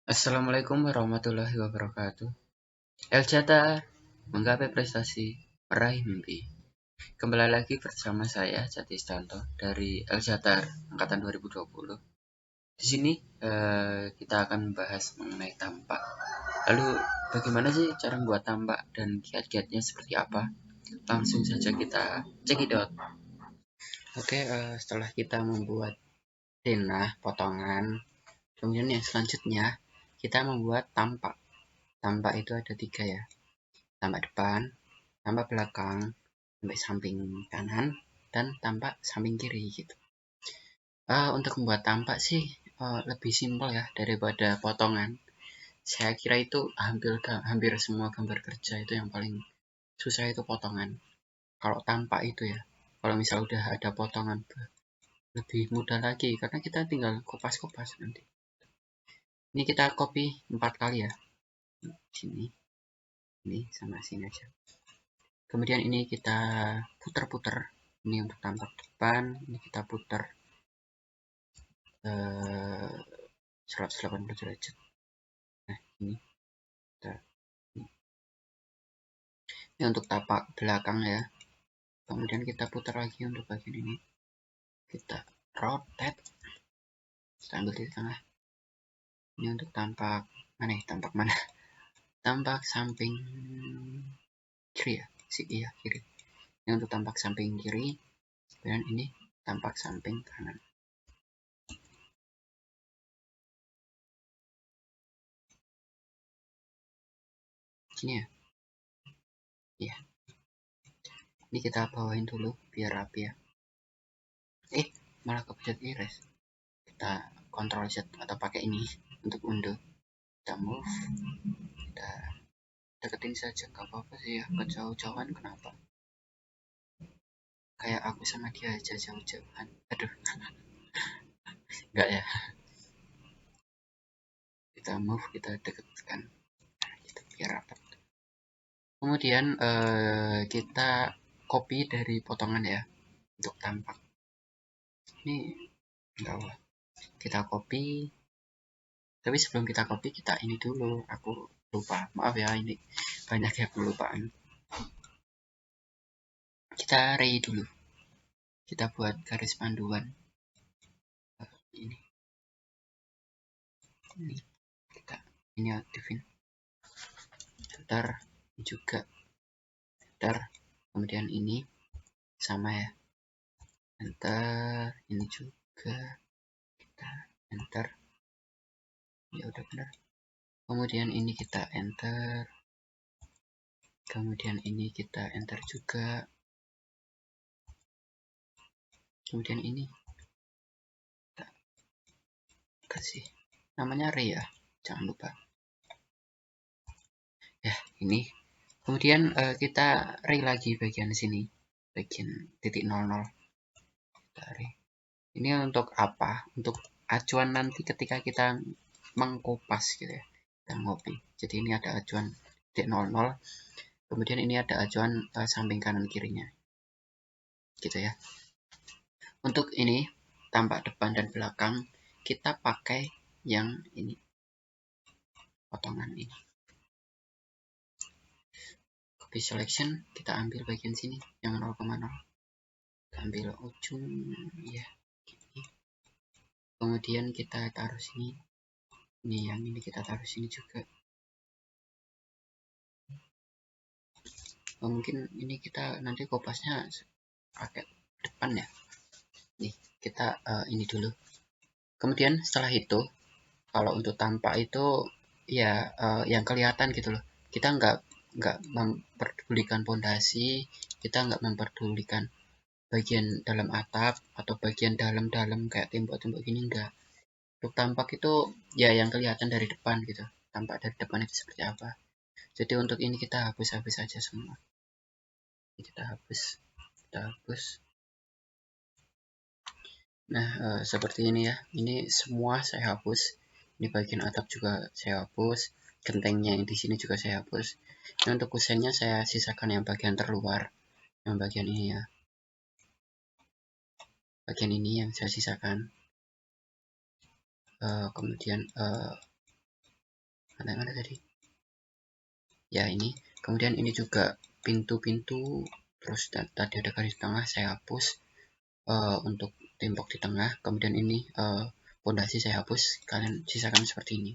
Assalamualaikum warahmatullahi wabarakatuh. El Jata menggapai prestasi, meraih mimpi. Kembali lagi bersama saya Jati Stanto dari El Jatar angkatan 2020. Di sini kita akan membahas mengenai tampak. Lalu bagaimana sih cara membuat tampak dan kiat-kiatnya seperti apa? Langsung saja kita cekidot. Oke, setelah kita membuat denah potongan, kemudian yang selanjutnya kita membuat tampak. Tampak itu ada 3 ya. Tampak depan, tampak belakang, sampai samping kanan, dan tampak samping kiri gitu. Untuk membuat tampak sih lebih simpel ya daripada potongan. Saya kira itu hampir semua gambar kerja itu yang paling susah itu potongan. Kalau tampak itu ya, kalau misal udah ada potongan lebih mudah lagi karena kita tinggal kopas-kopas nanti. Ini kita copy 4 kali ya. Sini, ini sama sini aja. Kemudian ini kita putar-putar. Ini untuk tampak depan, ini kita putar 180 derajat. Nah, ini kita ini untuk tapak belakang ya. Kemudian kita putar lagi untuk bagian ini. Kita rotate. Kita ambil di tengah. Ini untuk tampak mana? Tampak mana? Tampak samping kiri ya. Iya, kiri. Ini untuk tampak samping kiri. Dan ini tampak samping kanan. Sini ya. Iya. Ini kita bawain dulu biar rapi ya. Malah kepencet iris. Kita Ctrl Z atau pakai ini untuk undo. Kita move, kita deketin saja, gak apa-apa sih ya, kejauh-jauhan kenapa? Kayak aku sama dia aja jauh-jauhan. Aduh, enggak ya. Kita move, kita deketkan. Nah, gitu biar rapat. Kemudian kita copy dari potongan ya untuk tampak. Ini enggak apa. Kita copy. Tapi sebelum kita copy kita ini dulu. Aku lupa. Maaf ya, ini banyak ya kelupaan. Kita ray dulu. Kita buat garis panduan. Ini kita ini aktifin. Enter juga. Enter. Kemudian ini sama ya. Enter. Ini juga. Kita enter. Ya udah benar. Kemudian ini kita enter. Kemudian ini kita enter juga. Kemudian ini kita kasih namanya ray ya, jangan lupa ya. Ini kemudian kita ray lagi bagian sini, bagian titik 00. Kita ray. Ini untuk apa? Untuk acuan nanti ketika kita mengkopas gitu ya, kita ngopi. Jadi ini ada acuan titik 00. Kemudian ini ada acuan samping kanan kirinya gitu ya. Untuk ini tampak depan dan belakang kita pakai yang ini, potongan ini. Copy selection, kita ambil bagian sini yang 0,0. Kita ambil ujung ya gini. Kemudian kita taruh sini. Ini yang ini kita taruh sini juga. Mungkin ini kita nanti kopasnya pakai depan ya. Nih kita ini dulu. Kemudian setelah itu kalau untuk tampak itu ya yang kelihatan gitu loh. Kita nggak memperdulikan pondasi, kita nggak memperdulikan bagian dalam atap atau bagian dalam-dalam kayak tembok-tembok gini, enggak. Untuk tampak itu ya yang kelihatan dari depan gitu. Tampak dari depan itu seperti apa. Jadi untuk ini kita hapus-hapus aja semua. Kita hapus. Nah, seperti ini ya. Ini semua saya hapus. Ini bagian atap juga saya hapus. Gentengnya yang di sini juga saya hapus. Nah, untuk kusennya saya sisakan yang bagian terluar. Yang bagian ini ya. Bagian ini yang saya sisakan. Kemudian mana tadi ya, ini. Kemudian ini juga pintu-pintu, terus tadi ada garis tengah saya hapus. Untuk tembok di tengah, kemudian ini pondasi saya hapus, kalian sisakan seperti ini.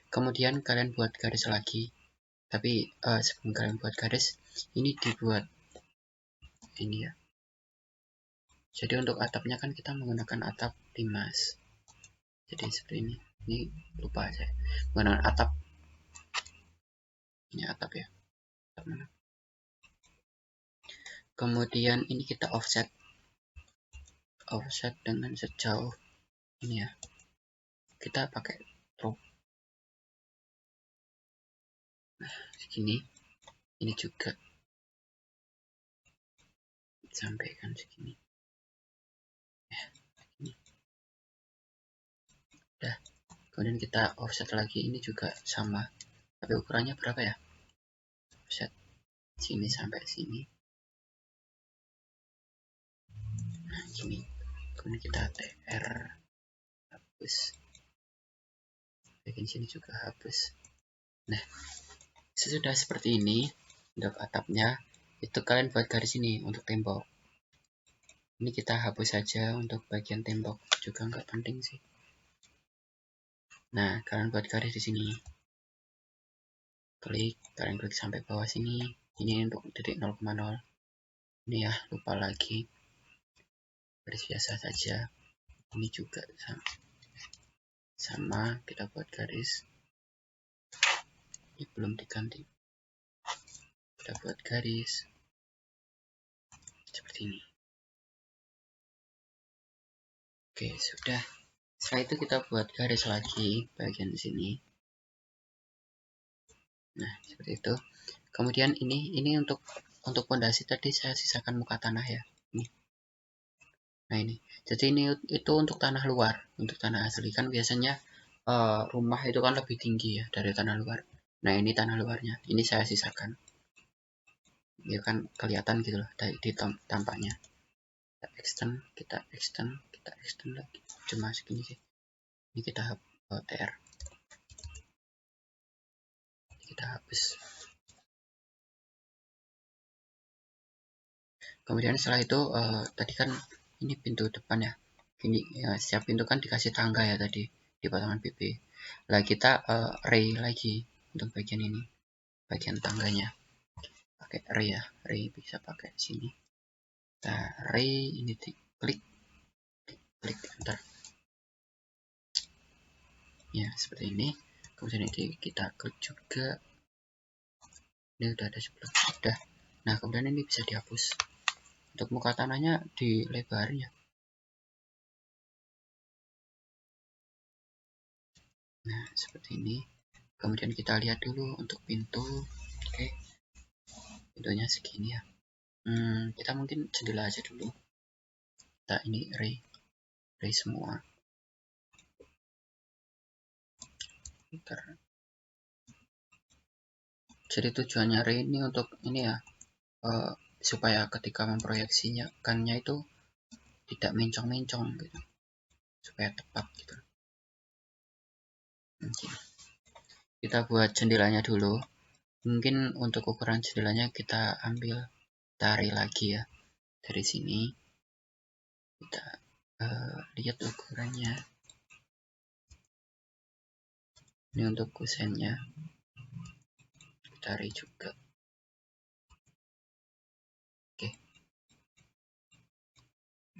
Kemudian kalian buat garis lagi, tapi sebelum kalian buat garis ini dibuat ini ya. Jadi untuk atapnya kan kita menggunakan atap limas, jadi seperti ini lupa saya menggunakan atap, ini atap ya, atap mana? Kemudian ini kita offset dengan sejauh ini ya, kita pakai drop segini, ini juga sampaikan segini ya, ini udah. Kemudian kita offset lagi, ini juga sama, tapi ukurannya berapa ya, offset sini sampai sini, nah gini. Kemudian kita TR hapus, bagian sini juga hapus. Nah, sesudah seperti ini untuk atapnya, itu kalian buat garis ini untuk tembok. Ini kita hapus saja untuk bagian tembok, juga nggak penting sih. Nah, kalian buat garis di sini, kalian klik sampai bawah sini. Ini untuk titik 0,0. Ini ya, lupa lagi, garis biasa saja. Ini juga sama, kita buat garis. Ini belum diganti, kita buat garis seperti ini. Oke, sudah. Setelah itu kita buat garis lagi bagian sini. Nah, seperti itu. Kemudian ini untuk pondasi tadi saya sisakan muka tanah ya. Ini. Nah, ini. Jadi ini itu untuk tanah luar, untuk tanah asli kan biasanya rumah itu kan lebih tinggi ya dari tanah luar. Nah, ini tanah luarnya. Ini saya sisakan. Ya kan kelihatan gitu loh di tampaknya. Kita extend lagi. Cuma segini sih. Ini kita TR. Kita hapus. Kemudian setelah itu tadi kan ini pintu depan ya, gini ya, setiap pintu kan dikasih tangga ya tadi di potongan PP. Lah kita ray lagi untuk bagian ini, bagian tangganya pakai ray ya, ray bisa pakai sini. Kita ray ini klik enter ya, seperti ini. Kemudian ini kita klik juga, ini udah ada sebelah, udah. Nah, kemudian ini bisa dihapus. Untuk muka tanahnya dilebarin ya. Nah, seperti ini. Kemudian kita lihat dulu untuk pintu. Oke, pintunya segini ya. Kita mungkin jendela aja dulu. Kita ini ray semua. Bentar. Jadi tujuannya ray ini untuk ini ya, supaya ketika memproyeksinya kannya itu tidak mencong-mencong gitu, supaya tepat gitu. Mungkin kita buat jendelanya dulu. Mungkin untuk ukuran jendelanya kita ambil, tarik lagi ya dari sini. Kita lihat ukurannya. Ini untuk kusennya, tarik juga. Oke,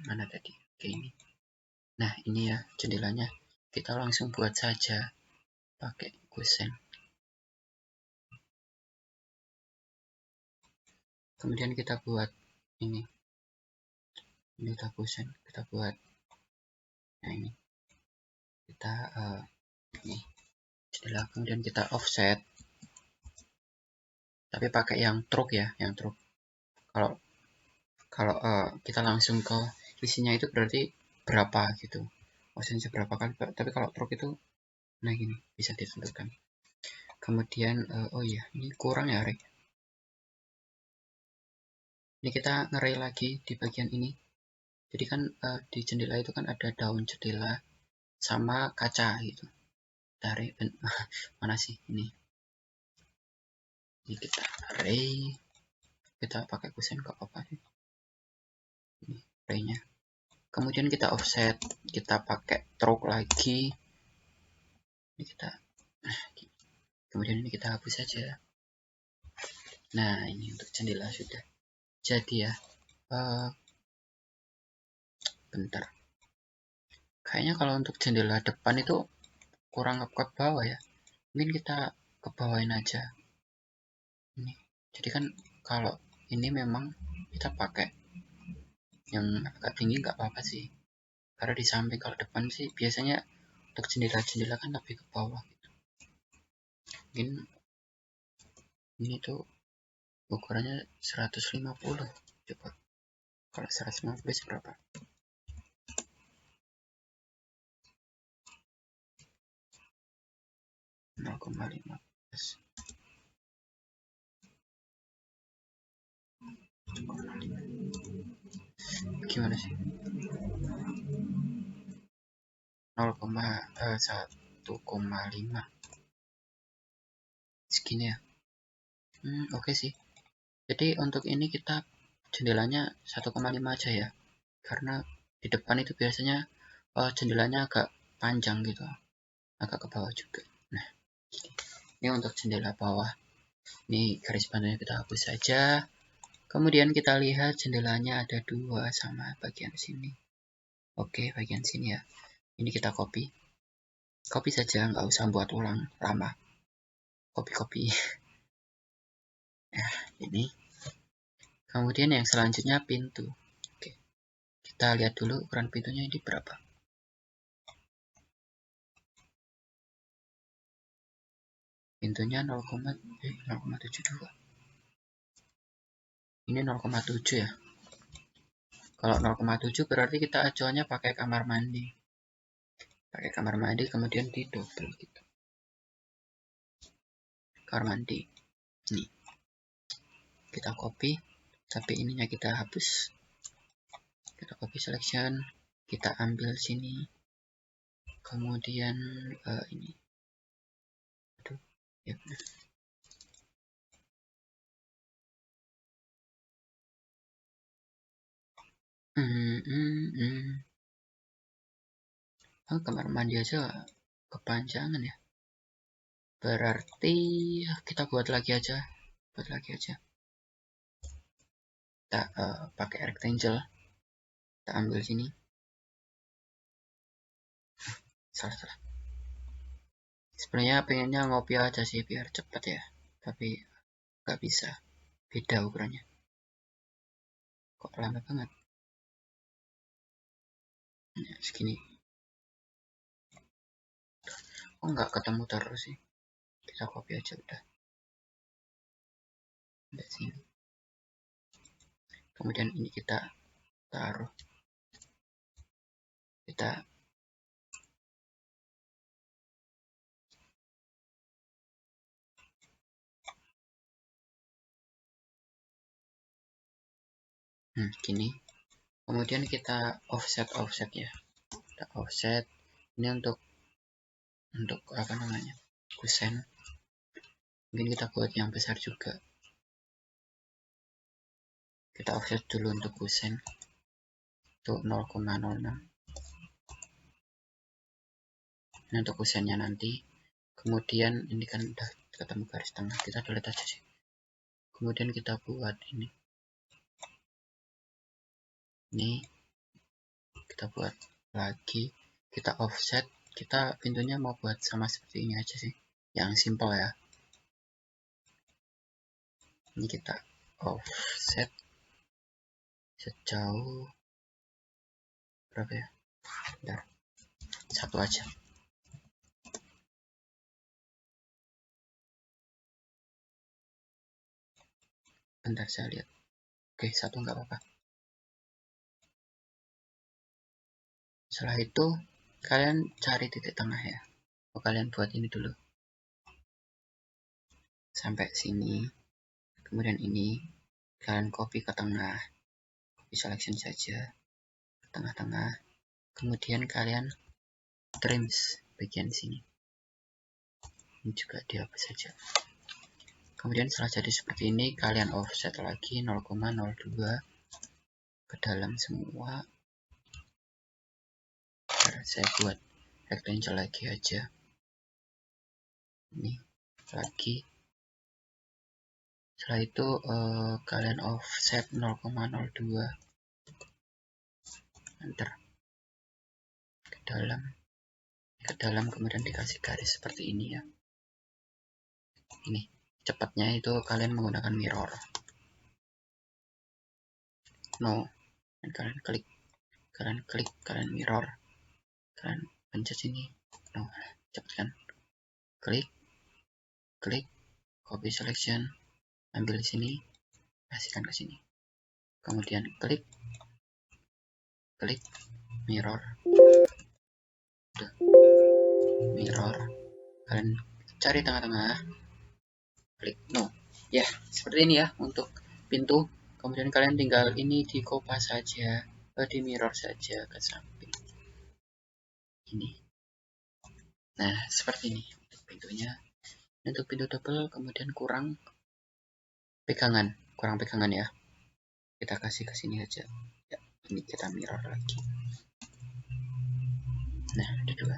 mana tadi? Oke, ini. Nah, ini ya jendelanya, kita langsung buat saja pakai kusen. Kemudian kita buat ini udah kusen, kita buat, nah ini kita ini jendela. Kemudian kita offset, tapi pakai yang truk ya, yang truk. Kalau kita langsung ke isinya itu berarti berapa gitu, offsetnya berapa kali. Tapi kalau truk itu nah gini bisa ditentukan. Kemudian oh iya, ini kurang ya Rek. Ini kita ngeray lagi di bagian ini. Jadi kan di jendela itu kan ada daun jendela sama kaca gitu. Kita tarik mana sih ini kita array, kita pakai kusen gak apa-apa sih ini arraynya. Kemudian kita offset, kita pakai stroke lagi ini kita kemudian ini kita hapus saja. Nah ini untuk jendela sudah jadi ya. Bentar, kayaknya kalau untuk jendela depan itu kurang ke bawah ya, mungkin kita ke bawahin aja ini. Jadi kan kalau ini memang kita pakai yang agak tinggi nggak apa-apa sih, karena di samping. Kalau depan sih biasanya untuk jendela-jendela kan lebih ke bawah gitu. Mungkin ini tuh ukurannya 150, coba kalau 150 berapa? Gimana sih? 1,5 segini ya. Oke sih. Jadi untuk ini kita jendelanya 1,5 aja ya, karena di depan itu biasanya jendelanya agak panjang gitu, agak ke bawah juga. Nah ini untuk jendela bawah, ini garis panjangnya kita hapus saja. Kemudian kita lihat jendelanya ada 2 sama bagian sini. Oke, bagian sini ya, ini kita copy saja, nggak usah buat ulang lama, copy nah ini. Kemudian yang selanjutnya pintu. Oke, kita lihat dulu ukuran pintunya ini berapa. Pintunya 0,72. Ini 0,7 ya. Kalau 0,7 berarti kita acuannya pakai kamar mandi. Pakai kamar mandi kemudian didobel gitu. Kamar mandi. Nih. Kita copy, tapi ininya kita hapus. Kita copy selection, kita ambil sini. Kemudian ini. Aduh, ya benar. Oh, kamar mandi aja kepanjangan ya. Berarti kita buat lagi aja. Kita pakai rectangle. Kita ambil sini. Salah. Sebenarnya pengennya ngopi aja sih biar cepet ya. Tapi nggak bisa. Beda ukurannya. Kok lama banget. Nah, segini. Oh nggak ketemu terus sih. Kita copy aja udah. Dari sini. Kemudian ini kita taruh. Kita gini. Kemudian kita offset ya. Kita offset. Ini untuk apa namanya? Kusen. Mungkin kita buat yang besar juga. Kita offset dulu untuk kusen. Itu 0,06. Ini untuk kusennya nanti. Kemudian ini kan udah ketemu garis tengah, kita delete aja sih. Kemudian kita buat ini kita buat lagi, kita offset. Kita pintunya mau buat sama seperti ini aja sih, yang simple ya. Ini kita offset sejauh berapa ya? Bentar, 1 aja. Bentar saya lihat. Oke, 1 nggak apa-apa. Setelah itu kalian cari titik tengah ya. Kalian buat ini dulu sampai sini. Kemudian ini kalian copy ke tengah, copy selection saja ke tengah-tengah. Kemudian kalian trims bagian sini. ini juga dihapus saja. Kemudian setelah jadi seperti ini, kalian offset lagi 0,02 ke dalam semua. Saya buat rectangle lagi aja. Ini lagi. Setelah itu kalian offset 0,02, enter ke dalam, kemudian dikasih garis seperti ini ya. Ini cepatnya itu kalian menggunakan mirror. No, dan kalian klik, kalian mirror, kalian pencet sini. No, cepet kan? Klik, copy selection, ambil di sini, kasihkan ke sini. Kemudian klik mirror, mirror, kalian cari tengah-tengah, klik no. Ya, seperti ini ya untuk pintu. Kemudian kalian tinggal ini di kopas saja, di mirror saja ke samping ini. Nah, seperti ini untuk pintunya. Untuk pintu double kemudian kurang pegangan ya. Kita kasih ke sini aja. Ya, ini kita mirror lagi. Nah, ada dua.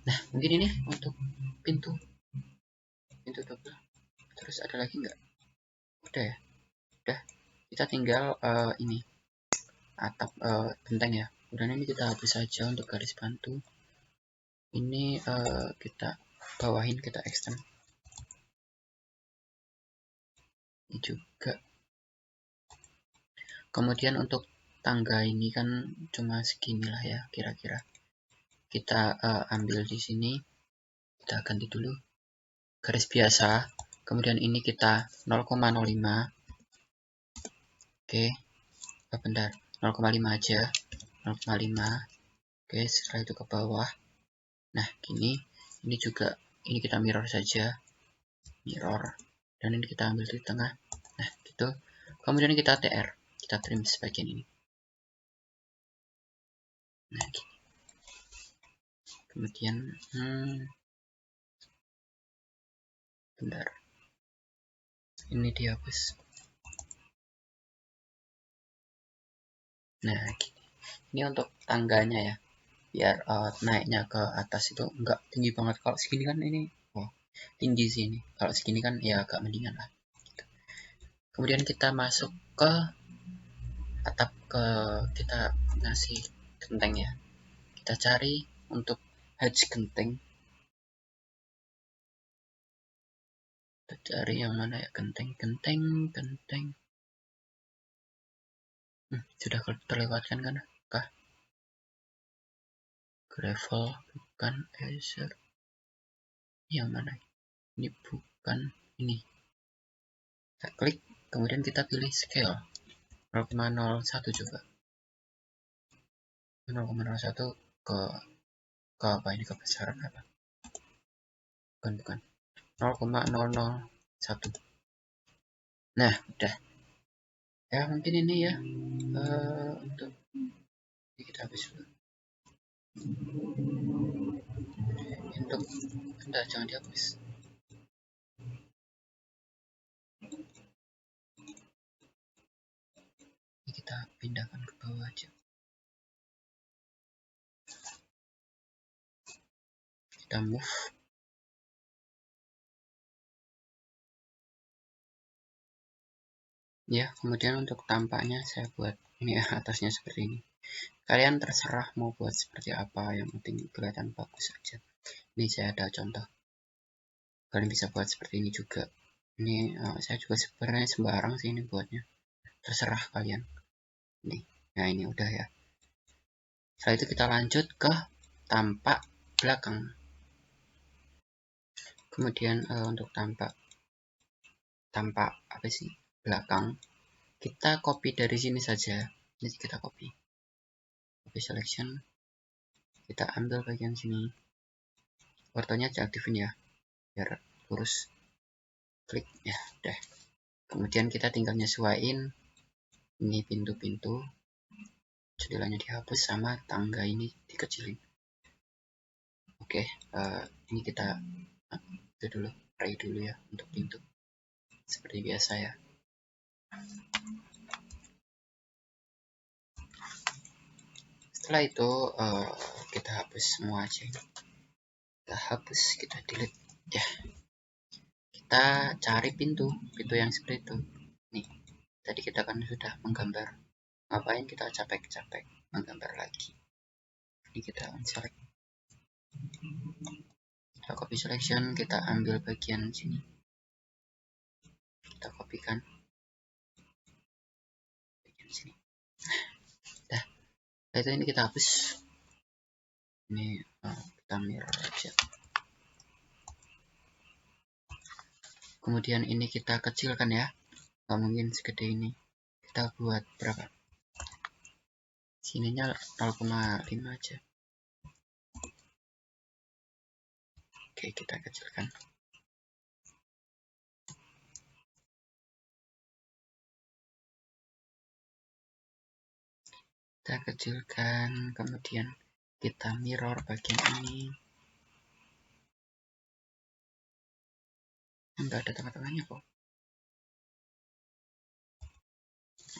Nah, mungkin ini untuk pintu double. Terus ada lagi nggak? Udah ya. Udah. Kita tinggal ini atap genteng ya. Kemudian ini kita hapus saja untuk garis bantu. Ini kita bawahin, kita extend. Ini juga. Kemudian untuk tangga ini kan cuma segini lah ya kira-kira. Kita ambil di sini, kita ganti dulu garis biasa. Kemudian ini kita 0,05. Oke, bentar, 0,5 aja, 0,5. Oke, setelah itu ke bawah. Nah, gini, ini juga, ini kita mirror saja, mirror, dan ini kita ambil di tengah. Nah, gitu. Kemudian kita TR, kita trim sebagian ini. Nah, gini. Kemudian, bentar, ini dihapus. Nah, gini. Ini untuk tangganya ya, biar naiknya ke atas itu enggak tinggi banget. Kalau segini kan ini tinggi sih ini. Kalau segini kan ya agak mendingan lah. Gitu. Kemudian kita masuk ke atap, kita ngasih genteng ya. Kita cari untuk hedge genteng. Kita cari yang mana ya, genteng. Sudah terlewatkan kan? Kah? Gravel bukan, Acer. Yang mana? Ini bukan, ini. Kita klik, kemudian kita pilih scale 0,01 juga. 0,01 ke apa ini, kebesaran apa? Bukan. 0,001. Nah, udah. Ya, mungkin ini ya. Untuk ini kita habis dulu. Untuk udah, jangan dihapus. Ini kita pindahkan ke bawah aja. Kita move. Ya, kemudian untuk tampaknya saya buat ini ya, atasnya seperti ini. Kalian terserah mau buat seperti apa, yang penting kelihatan bagus aja. Ini saya ada contoh. Kalian bisa buat seperti ini juga. Ini saya juga sebenarnya sembarang sih ini buatnya. Terserah kalian. Nih, nah ini udah ya. Setelah itu kita lanjut ke tampak belakang. Kemudian untuk tampak apa sih, belakang, kita copy dari sini saja. Ini kita copy selection, kita ambil bagian sini, fotonya diaktifin ya biar lurus, klik ya udah. Kemudian kita tinggal nyesuaiin ini pintu-pintu, jendelanya dihapus sama tangga ini dikecilin. Oke, ini kita itu dulu, ray dulu ya untuk pintu seperti biasa ya. Setelah itu kita hapus semua aja, kita hapus, kita delete ya. Kita cari pintu yang seperti itu nih. Tadi kita kan sudah menggambar, ngapain kita capek-capek menggambar lagi. Ini kita unselect, kita copy selection, kita ambil bagian sini, kita kopikan bagian sini. Dah, itu ini kita hapus. Ini kita mirror aja. Kemudian ini kita kecilkan ya, nggak mungkin segede ini. Kita buat berapa? Sininya 0,5 aja. Oke, kita kecilkan. Kita kecilkan, kemudian kita mirror bagian ini. Enggak ada tengah-tengahnya kok.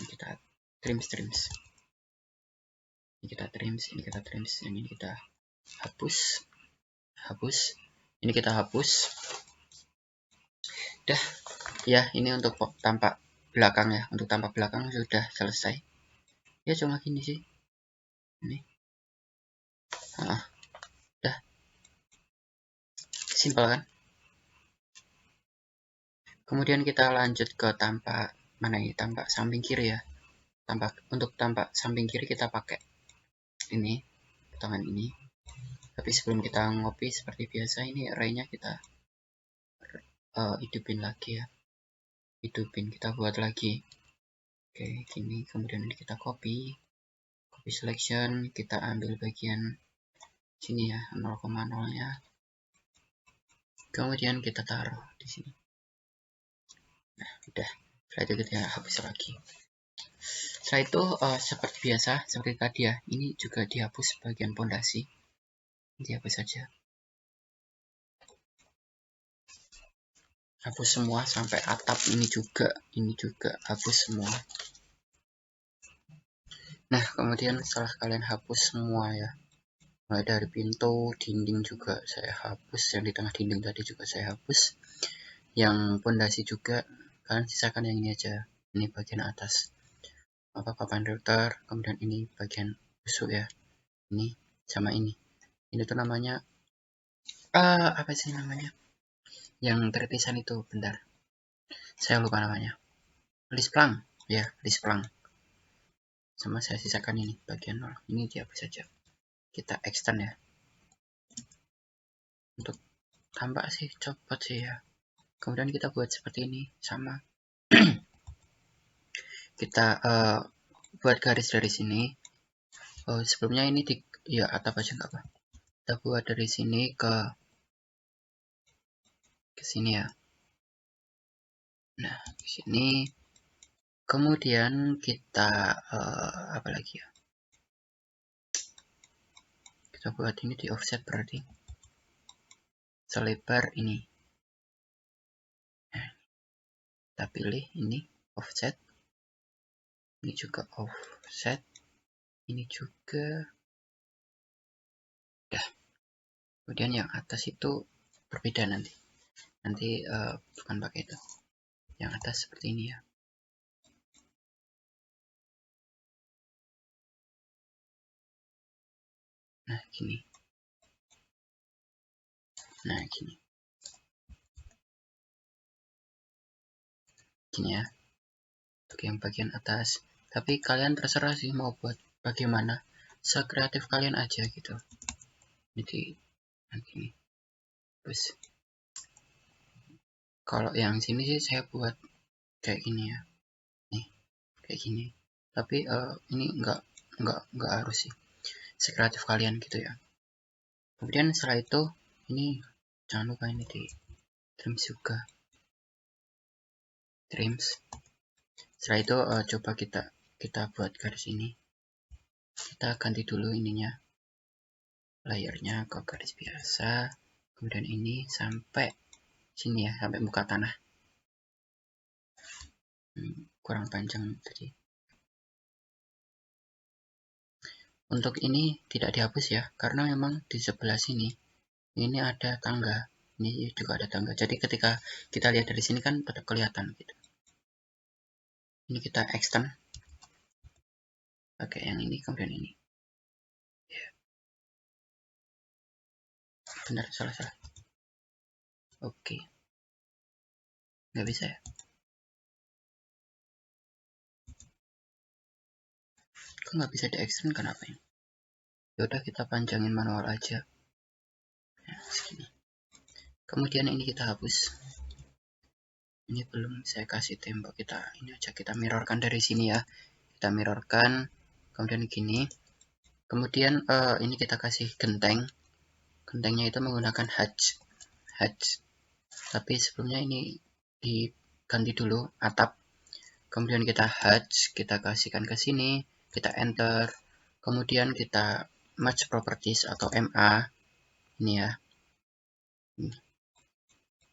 Kita trims. Ini kita trims, ini kita trims, ini kita hapus. Ini kita hapus. Dah, ya ini untuk tampak belakang ya. Untuk tampak belakang sudah selesai. Ya cuma gini sih. Ini. Dah. Simpel kan? Kemudian kita lanjut ke tampak mana ini? Tampak samping kiri ya. Untuk tampak samping kiri kita pakai ini, potongan ini. Tapi sebelum kita ngopi seperti biasa, ini array-nya kita hidupin lagi ya. Kita buat lagi. Oke, gini. Kemudian ini kita copy selection, kita ambil bagian sini ya, 0,0-nya. Kemudian kita taruh di sini. Nah, udah. Setelah itu kita hapus lagi. Setelah itu seperti biasa, seperti tadi ya, ini juga dihapus bagian pondasi. Dihapus saja. Hapus semua sampai atap, ini juga hapus semua. Nah, kemudian setelah kalian hapus semua ya, mulai dari pintu, dinding juga saya hapus, yang di tengah dinding tadi juga saya hapus, yang pondasi juga kalian sisakan yang ini aja, ini bagian atas papan router, kemudian ini bagian busuk ya, ini sama ini tuh namanya apa sih namanya yang tertisan itu, bentar saya lupa namanya, list plank ya, list plank. Sama saya sisakan ini bagian 0, ini dihapus saja, kita extend ya. Untuk tampak sih copot sih ya. Kemudian kita buat seperti ini sama. Kita buat garis dari sini. Sebelumnya ini ya atap aja nggak apa. Kita buat dari sini ke sini ya. Nah, di sini. Kemudian kita apa lagi ya? Kita buat ini di offset berarti selebar ini. Nah, kita pilih ini offset. Ini juga offset. Ini juga. Dah. Kemudian yang atas itu berbeda nanti bukan pakai itu, yang atas seperti ini ya. Nah gini ya untuk yang bagian atas. Tapi kalian terserah sih mau buat bagaimana, sekreatif kalian aja gitu. Jadi gini. Terus kalau yang sini sih saya buat kayak gini ya, nih kayak gini. Tapi ini enggak harus sih, sekreatif kalian gitu ya. Kemudian setelah itu ini jangan lupa ini di trims juga, trims. Setelah itu coba kita buat garis ini, kita ganti dulu ininya, layernya ke garis biasa, kemudian ini sampai sini ya, sampai muka tanah. Kurang panjang tadi. Untuk ini tidak dihapus ya, karena memang di sebelah sini ini ada tangga, ini juga ada tangga. Jadi ketika kita lihat dari sini kan tetap kelihatan gitu. Ini kita extend pakai yang ini, kemudian ini. Benar, salah. Oke, nggak bisa ya. Kok nggak bisa di extend, kenapa ini? Yaudah kita panjangin manual aja. Nah, segini. Kemudian ini kita hapus. Ini belum saya kasih tembok, kita ini aja, kita mirrorkan dari sini ya. Kita mirrorkan, kemudian gini. Kemudian ini kita kasih genteng. Gentengnya itu menggunakan hatch. Tapi sebelumnya ini diganti dulu atap. Kemudian kita hatch, kita kasihkan ke sini, kita enter. Kemudian kita match properties atau MA. Ini ya.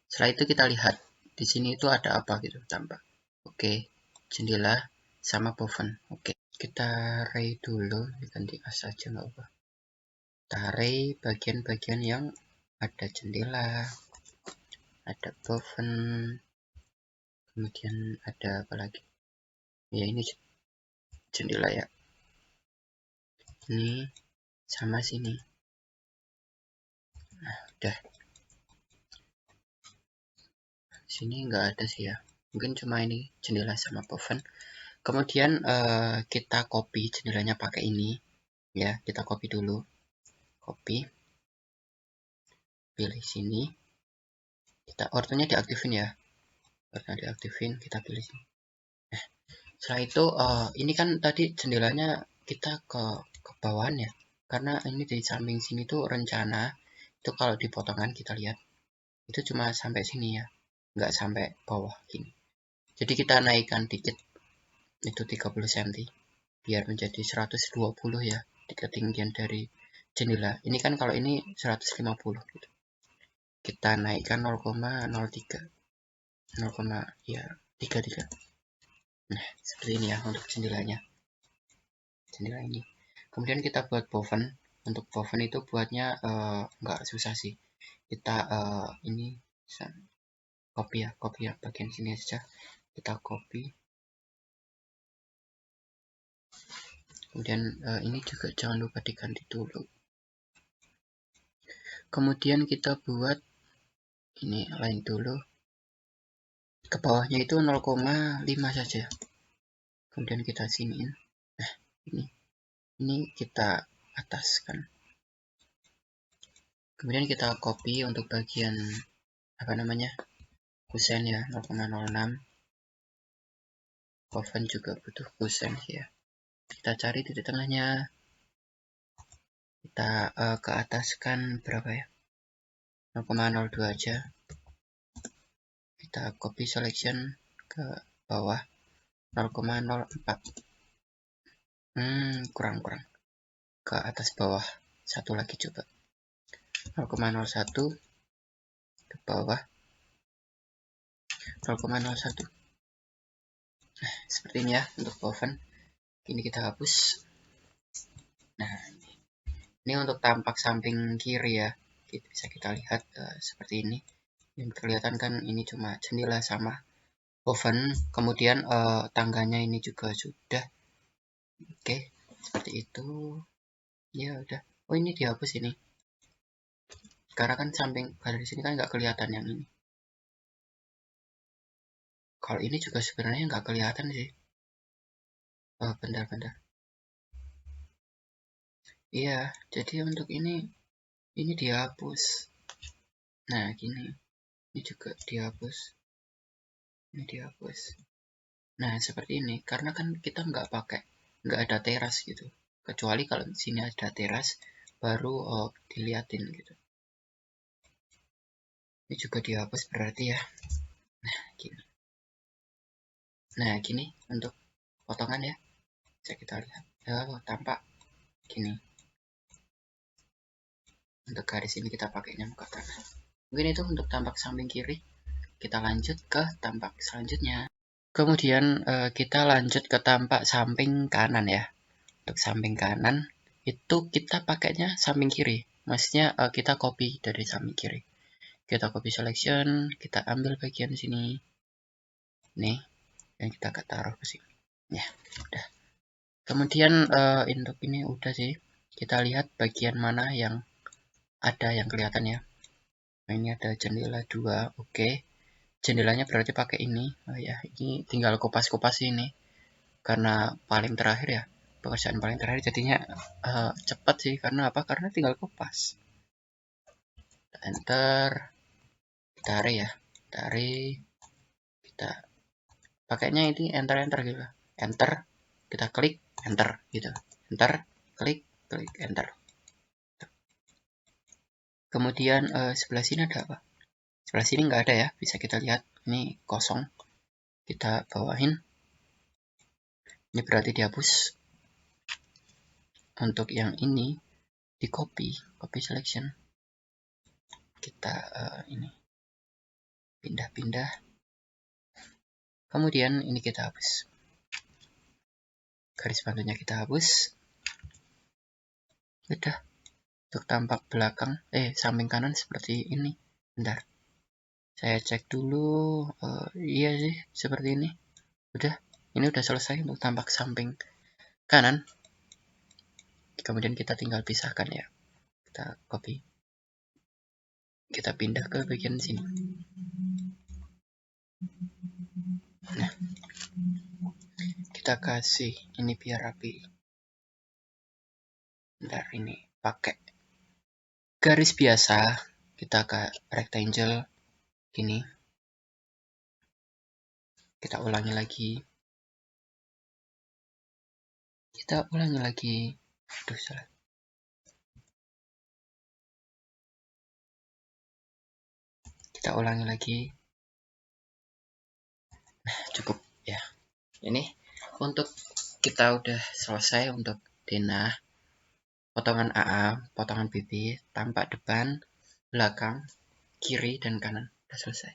Setelah itu kita lihat di sini itu ada apa gitu tambah. Oke, jendela sama boven. Oke, kita ray dulu, diganti as saja nggak apa. Kita ray bagian-bagian yang ada jendela, ada boven, kemudian ada apa lagi? Ya ini jendela ya. Ini sama sini. Nah, udah. Sini nggak ada sih ya. Mungkin cuma ini jendela sama boven. Kemudian kita copy jendelanya pakai ini ya. Kita copy dulu. Copy. Pilih sini. Kita ortonya diaktifin ya. Ortonya diaktifin, kita pilih sini. Nah, setelah itu ini kan tadi jendelanya kita ke bawahan ya. Karena ini di samping sini tuh rencana itu kalau di potongan kita lihat itu cuma sampai sini ya, nggak sampai bawah gini. Jadi kita naikkan dikit itu 30 cm biar menjadi 120 ya di ketinggian dari jendela. Ini kan kalau ini 150 gitu. Kita naikkan 0,03 0,33. Nah, seperti ini ya untuk jendelanya. Jendela ini. Kemudian kita buat boven. Untuk boven itu buatnya nggak susah sih. Kita ini copy ya bagian sini saja. Kita copy. Kemudian ini juga jangan lupa diganti dulu. Kemudian kita buat ini line dulu. Ke bawahnya itu 0,5 saja. Kemudian kita siniin. Nah, ini kita ataskan. Kemudian kita copy untuk bagian apa namanya? Kusen ya, 0,06. Boven juga butuh kusen ya. Kita cari titik tengahnya. Kita ke ataskan berapa ya? 0,02 aja. Kita copy selection ke bawah 0,04. Kurang. Ke atas bawah. Satu lagi coba. 0,01 ke bawah 0,01. Nah, seperti ini ya untuk boven. Ini kita hapus. Nah, ini untuk tampak samping kiri ya. Bisa kita lihat seperti ini. Yang kelihatan kan ini cuma jendela sama boven. Kemudian tangganya ini juga sudah. Oke, seperti itu. Ya udah. Oh, ini dihapus ini. Karena kan samping dari sini kan nggak kelihatan yang ini. Kalau ini juga sebenarnya nggak kelihatan sih. Oh, bentar. Iya, jadi untuk ini dihapus. Nah, gini. Ini juga dihapus. Ini dihapus. Nah, seperti ini. Karena kan kita nggak ada teras gitu. Kecuali kalau di sini ada teras, baru diliatin gitu. Ini juga dihapus berarti ya. Nah, gini. Nah, gini untuk potongan ya. Bisa kita lihat. Tampak gini. Untuk garis ini kita pakainya muka tanah. Mungkin itu untuk tampak samping kiri. kita lanjut ke tampak selanjutnya. Kemudian kita lanjut ke tampak samping kanan ya. Untuk samping kanan itu kita pakainya samping kiri. Maksudnya kita copy dari samping kiri. Kita copy selection, kita ambil bagian sini. Nih, dan kita taruh ke sini. Ya, udah. Kemudian untuk ini udah sih. Kita lihat bagian mana yang ada yang kelihatan ya. Nah, ini ada jendela 2, oke. Jendelanya berarti pakai ini. Oh ya, ini tinggal kupas-kupas ini. Karena paling terakhir ya, pekerjaan paling terakhir jadinya cepat sih. Karena apa? Karena tinggal kupas. Enter, tarik ya, tarik. Kita pakainya ini enter gitu. Enter, kita klik, enter gitu. Enter, klik, enter. Kemudian sebelah sini ada apa? Sebelah sini nggak ada ya, bisa kita lihat ini kosong. Kita bawahin. Ini berarti dihapus. Untuk yang ini di copy selection. Kita ini pindah-pindah. Kemudian ini kita hapus. Garis bantunya kita hapus. Udah. Untuk tampak belakang, samping kanan seperti ini. Bentar. Saya cek dulu. Iya sih, seperti ini. Udah. Ini udah selesai untuk tampak samping kanan. Kemudian kita tinggal pisahkan ya. Kita copy. Kita pindah ke bagian sini. Nah. Kita kasih ini biar rapi. Bentar, ini pakai garis biasa. Kita ke rectangle gini. Kita ulangi lagi. Aduh, salah. Kita ulangi lagi. Nah, cukup ya. Ini untuk kita udah selesai untuk denah, potongan AA, potongan BB, tampak depan, belakang, kiri, dan kanan. Udah selesai.